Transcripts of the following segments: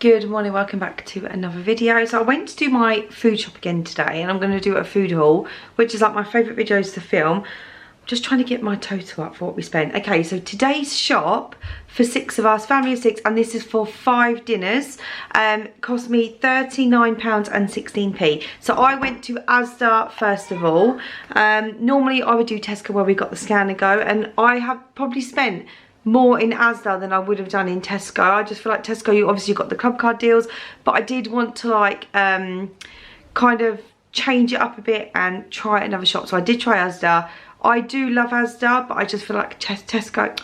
Good morning, welcome back to another video. So I went to do my food shop again today and I'm going to do a food haul, which is like my favourite videos to film. I'm just trying to get my total up for what we spent. Okay, so today's shop for 6 of us, family of 6, and this is for 5 dinners, cost me £39.16. So I went to Asda first of all. Normally I would do Tesco where we got the Scan and Go, and I have probably spent more in Asda than I would have done in Tesco. I just feel like Tesco, you obviously got the club card deals, but I did want to like kind of change it up a bit and try another shop. So I did try Asda. I do love Asda, but I just feel like Tesco,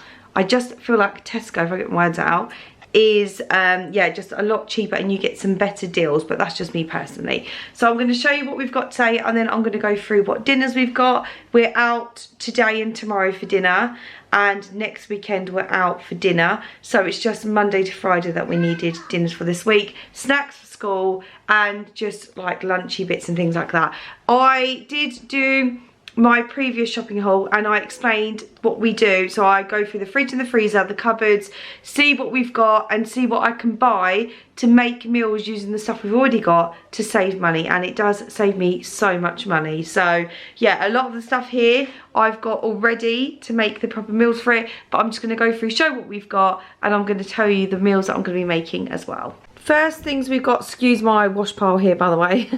if I get my words out, is yeah, just a lot cheaper and you get some better deals, but that's just me personally. So I'm going to show you what we've got today, and then I'm going to go through what dinners we've got. We're out today and tomorrow for dinner, and next weekend we're out for dinner, so it's just Monday to Friday that we needed dinners for this week, snacks for school, and just like lunchy bits and things like that. I did do my previous shopping haul and I explained what we do. So I go through the fridge and the freezer, the cupboards, see what we've got and see what I can buy to make meals using the stuff we've already got to save money, and it does save me so much money. So yeah, a lot of the stuff here I've got already to make the proper meals for it, but I'm just going to go through, show what we've got, and I'm going to tell you the meals that I'm going to be making as well. First things we've got, excuse my wash pile here by the way,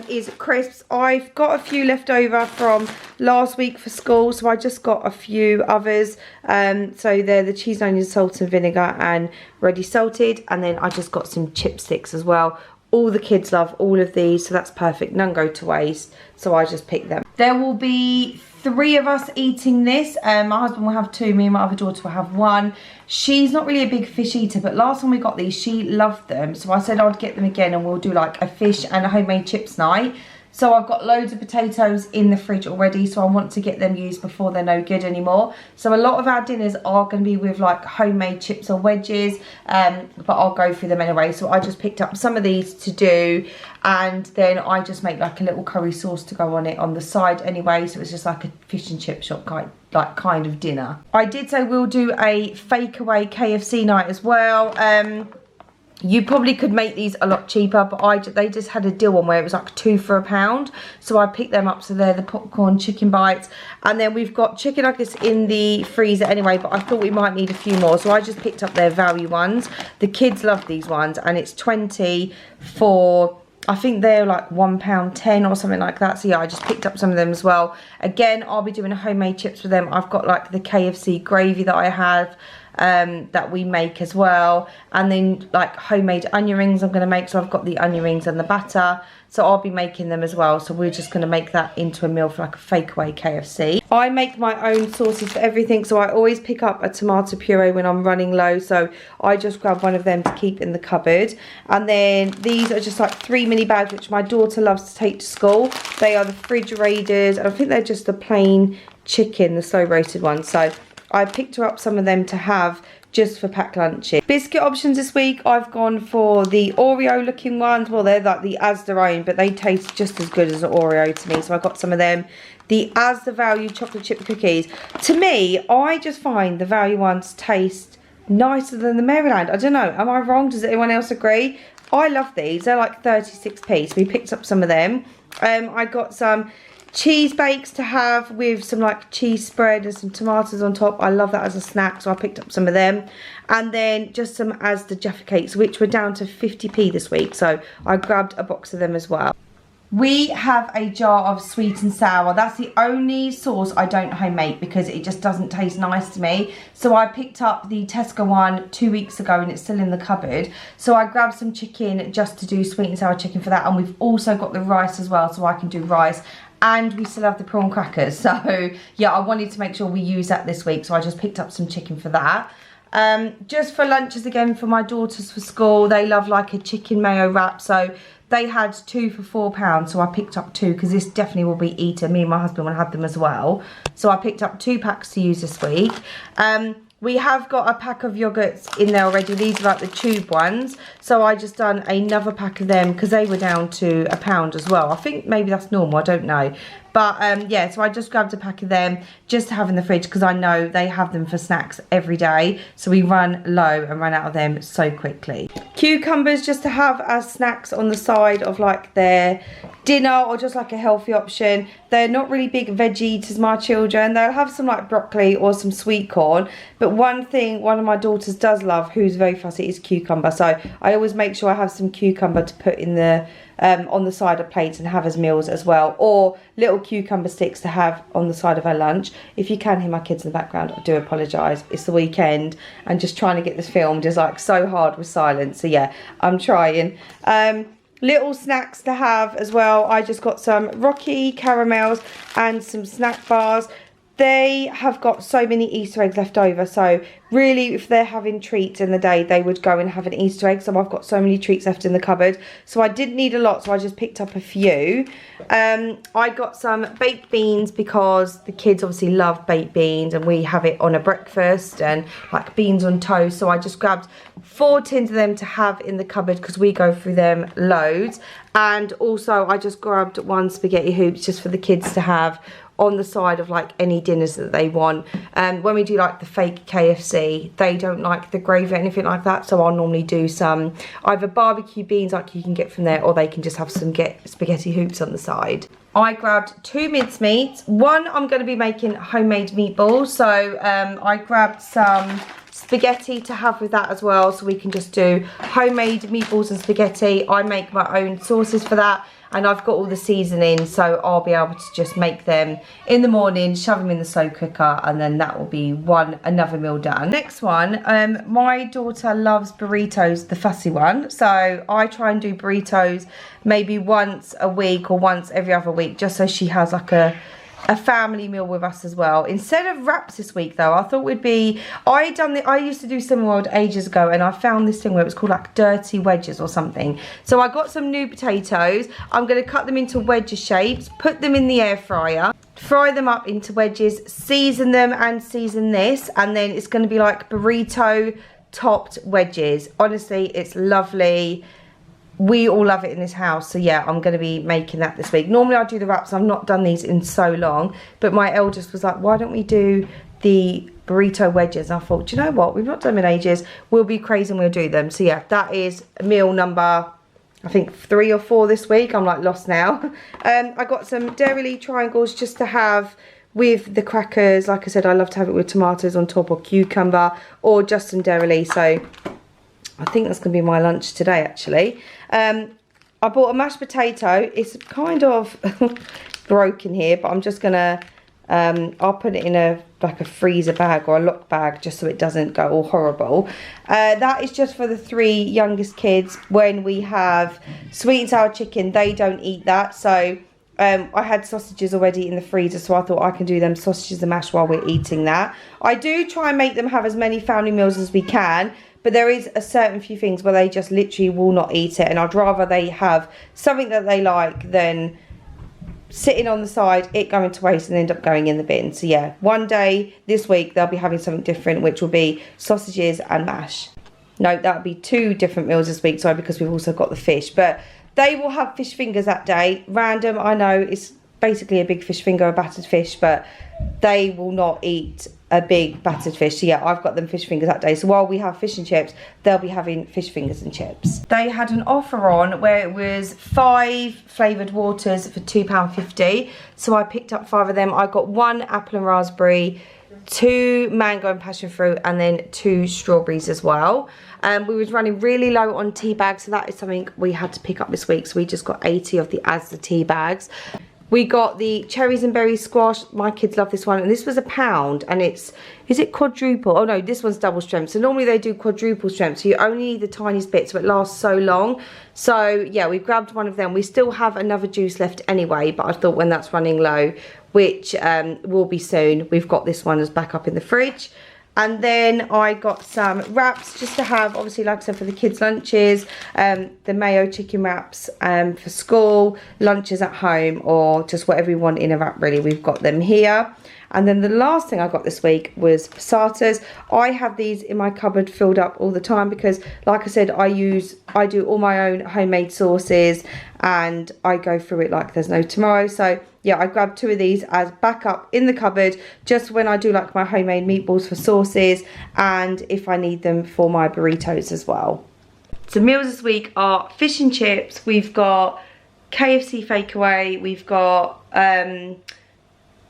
is crisps. I've got a few left over from last week for school, so I just got a few others. So they're the cheese, onion, salt and vinegar and ready salted, and then I just got some chipsticks as well. All the kids love all of these, so that's perfect, none go to waste, so I just picked them. There will be 3 of us eating this. My husband will have 2, me and my other daughter will have 1. She's not really a big fish eater, but last time we got these she loved them, so I said I'd get them again and we'll do like a fish and a homemade chips night. So I've got loads of potatoes in the fridge already, so I want to get them used before they're no good anymore. So a lot of our dinners are going to be with like homemade chips or wedges, but I'll go through them anyway. So I just picked up some of these to do, and then I just make like a little curry sauce to go on it on the side anyway. So it's just like a fish and chip shop kind of dinner. I did say we'll do a fake away KFC night as well. You probably could make these a lot cheaper, but they just had a deal on where it was like 2 for £1. So I picked them up. So they're the popcorn chicken bites. And then we've got chicken nuggets in the freezer anyway, but I thought we might need a few more. So I just picked up their value ones. The kids love these ones, and it's 20 for, I think they're like £1.10 or something like that. So yeah, I just picked up some of them as well. Again, I'll be doing a homemade chips for them. I've got like the KFC gravy that I have, that we make as well, and then like homemade onion rings I'm going to make. So I've got the onion rings and the batter, so I'll be making them as well. So we're just going to make that into a meal for like a fake away KFC. I make my own sauces for everything, so I always pick up a tomato puree when I'm running low, so I just grab one of them to keep in the cupboard. And then these are just like 3 mini bags which my daughter loves to take to school. They are the fridge raiders, and I think they're just the plain chicken, the slow roasted ones. So I picked her up some of them to have just for packed lunches. Biscuit options this week, I've gone for the Oreo looking ones. Well, they're like the Asda own, but they taste just as good as an Oreo to me, so I got some of them. The Asda value chocolate chip cookies. To me, I just find the value ones taste nicer than the Maryland. I don't know, am I wrong? Does anyone else agree? I love these. They're like 36p, so we picked up some of them. I got some cheese bakes to have with some like cheese spread and some tomatoes on top. I love that as a snack, so I picked up some of them. And then just some Asda Jaffa cakes, which were down to 50p this week, so I grabbed a box of them as well. We have a jar of sweet and sour. That's the only sauce I don't homemade because it just doesn't taste nice to me. So I picked up the Tesco one 2 weeks ago and it's still in the cupboard. So I grabbed some chicken just to do sweet and sour chicken for that. And we've also got the rice as well, so I can do rice. And we still have the prawn crackers. So yeah, I wanted to make sure we use that this week, so I just picked up some chicken for that. Just for lunches again for my daughters for school, they love like a chicken mayo wrap, so they had 2 for £4, so I picked up 2 because this definitely will be eaten. Me and my husband will have them as well, so I picked up 2 packs to use this week. We have got a pack of yogurts in there already. These are like the tube ones, so I just done another pack of them because they were down to £1 as well. I think maybe that's normal, I don't know, But yeah, so I just grabbed a pack of them just to have in the fridge because I know they have them for snacks every day. So we run low and run out of them so quickly. Cucumbers just to have as snacks on the side of like their dinner or just like a healthy option. They're not really big veg eaters, my children. They'll have some like broccoli or some sweet corn. But one thing one of my daughters does love, who's very fussy, is cucumber. So I always make sure I have some cucumber to put in the on the side of plates and have as meals as well, or little cucumber sticks to have on the side of our lunch. If you can hear my kids in the background, I do apologise. It's the weekend and just trying to get this filmed is like so hard with silence. So yeah, I'm trying. Little snacks to have as well. I just got some Rocky caramels and some snack bars. They have got so many Easter eggs left over, so really if they're having treats in the day, they would go and have an Easter egg. So I've got so many treats left in the cupboard, so I didn't need a lot, so I just picked up a few. I got some baked beans because the kids obviously love baked beans and we have it on a breakfast, and like beans on toast. So I just grabbed 4 tins of them to have in the cupboard because we go through them loads. And also I just grabbed 1 spaghetti hoops just for the kids to have on the side of like any dinners that they want. When we do like the fake KFC, they don't like the gravy or anything like that, so I'll normally do some either barbecue beans like you can get from there, or they can just have some spaghetti hoops on the side. I grabbed 2 mincemeats. One, I'm going to be making homemade meatballs, so I grabbed some spaghetti to have with that as well, so we can just do homemade meatballs and spaghetti. I make my own sauces for that, and I've got all the seasoning, so I'll be able to just make them in the morning, shove them in the slow cooker, and then that will be another meal done. Next one, my daughter loves burritos, the fussy one, so I try and do burritos maybe once a week or once every other week, just so she has like a family meal with us as well. Instead of wraps this week though, I thought we'd be, I used to do Cinnamon World ages ago, and I found this thing where it was called like dirty wedges or something. So I got some new potatoes. I'm going to cut them into wedge shapes, put them in the air fryer, fry them up into wedges, season them and season this, and then it's going to be like burrito topped wedges. Honestly, it's lovely. We all love it in this house, so yeah, I'm going to be making that this week. Normally I do the wraps, I've not done these in so long, but my eldest was like, why don't we do the burrito wedges? And I thought, do you know what, we've not done them in ages, we'll be crazy and we'll do them. So yeah, that is meal number, I think 3 or 4 this week. I'm like lost now. I got some Dairy triangles just to have with the crackers. Like I said, I love to have it with tomatoes on top or cucumber, or just some Dairy, so I think that's going to be my lunch today actually. I bought a mashed potato. It's kind of broken here, but I'm just going to, I'll put it in like a freezer bag or a lock bag just so it doesn't go all horrible. That is just for the 3 youngest kids. When we have sweet and sour chicken, they don't eat that. So I had sausages already in the freezer, so I thought I can do them sausages and mash while we're eating that. I do try and make them have as many family meals as we can, but there is a certain few things where they just literally will not eat it, and I'd rather they have something that they like than sitting on the side, it going to waste and end up going in the bin. So yeah, one day this week they'll be having something different, which will be sausages and mash. No, that'll be 2 different meals this week, sorry, because we've also got the fish. But they will have fish fingers that day. Random, I know, it's basically a big fish finger, a battered fish, but they will not eat a big battered fish. So yeah, I've got them fish fingers that day. So while we have fish and chips, they'll be having fish fingers and chips. They had an offer on where it was 5 flavoured waters for £2.50. So I picked up 5 of them. I got 1 apple and raspberry, 2 mango and passion fruit, and then 2 strawberries as well. We was running really low on tea bags, so that is something we had to pick up this week. So we just got 80 of the Asda tea bags. We got the cherries and berry squash. My kids love this one, and this was £1, and is it quadruple? Oh no, this one's double strength. So normally they do quadruple strength, so you only need the tiniest bit, so it lasts so long. So yeah, we grabbed 1 of them. We still have another juice left anyway, but I thought when that's running low, which will be soon, we've got this one as back up in the fridge. And then I got some wraps just to have, obviously, like I said, for the kids' lunches, the mayo chicken wraps for school, lunches at home, or just whatever you want in a wrap, really. We've got them here. And then the last thing I got this week was passatas. I have these in my cupboard filled up all the time because, like I said, I do all my own homemade sauces, and I go through it like there's no tomorrow. So yeah, I grabbed 2 of these as backup in the cupboard, just when I do like my homemade meatballs for sauces, and if I need them for my burritos as well. So meals this week are fish and chips, we've got KFC takeaway, we've got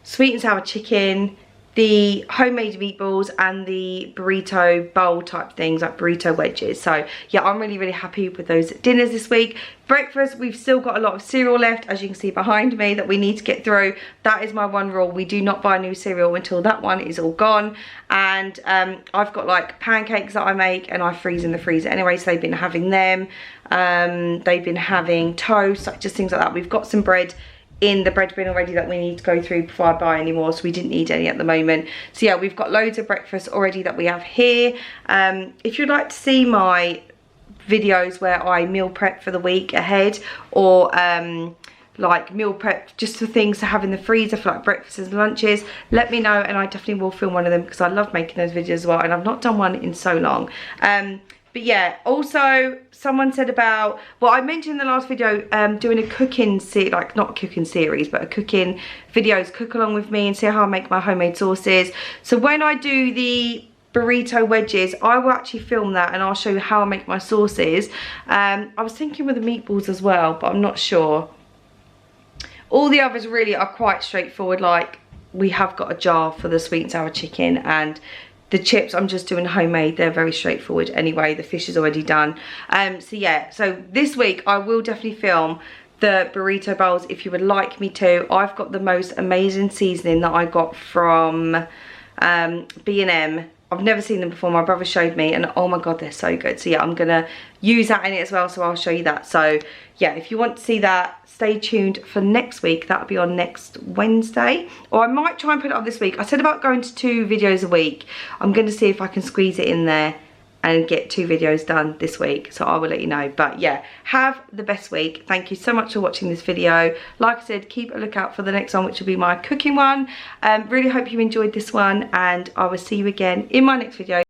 sweet and sour chicken, the homemade meatballs, and the burrito bowl type things, like burrito wedges. So yeah, I'm really, really happy with those dinners this week. Breakfast, we've still got a lot of cereal left, as you can see behind me, that we need to get through. That is my one rule. We do not buy new cereal until that one is all gone. And I've got like pancakes that I make and I freeze in the freezer anyway, so they've been having them. They've been having toast, like just things like that. We've got some bread in the bread bin already that we need to go through before I buy any more, so we didn't need any at the moment. So yeah, we've got loads of breakfast already that we have here. If you'd like to see my videos where I meal prep for the week ahead, or like meal prep just for things to have in the freezer for like breakfasts and lunches, let me know and I definitely will film one of them, because I love making those videos as well, and I've not done one in so long. But yeah, also someone said about, well, I mentioned in the last video doing a cooking series, like not a cooking series, but a cooking videos, cook along with me and see how I make my homemade sauces. So when I do the burrito wedges, I will actually film that and I'll show you how I make my sauces. I was thinking with the meatballs as well, but I'm not sure. All the others really are quite straightforward, like we have got a jar for the sweet and sour chicken, and the chips I'm just doing homemade. They're very straightforward anyway. The fish is already done. So yeah, so this week I will definitely film the burrito bowls if you would like me to. I've got the most amazing seasoning that I got from B&M. I've never seen them before. My brother showed me and oh my god, they're so good. So yeah, I'm gonna use that in it as well, so I'll show you that. So yeah, if you want to see that, stay tuned for next week. That'll be on next Wednesday, or I might try and put it up this week. I said about going to 2 videos a week. I'm gonna see if I can squeeze it in there and get 2 videos done this week, so I will let you know. But yeah, have the best week. Thank you so much for watching this video. Like I said, keep a lookout for the next one, which will be my cooking one. Really hope you enjoyed this one, and I will see you again in my next video.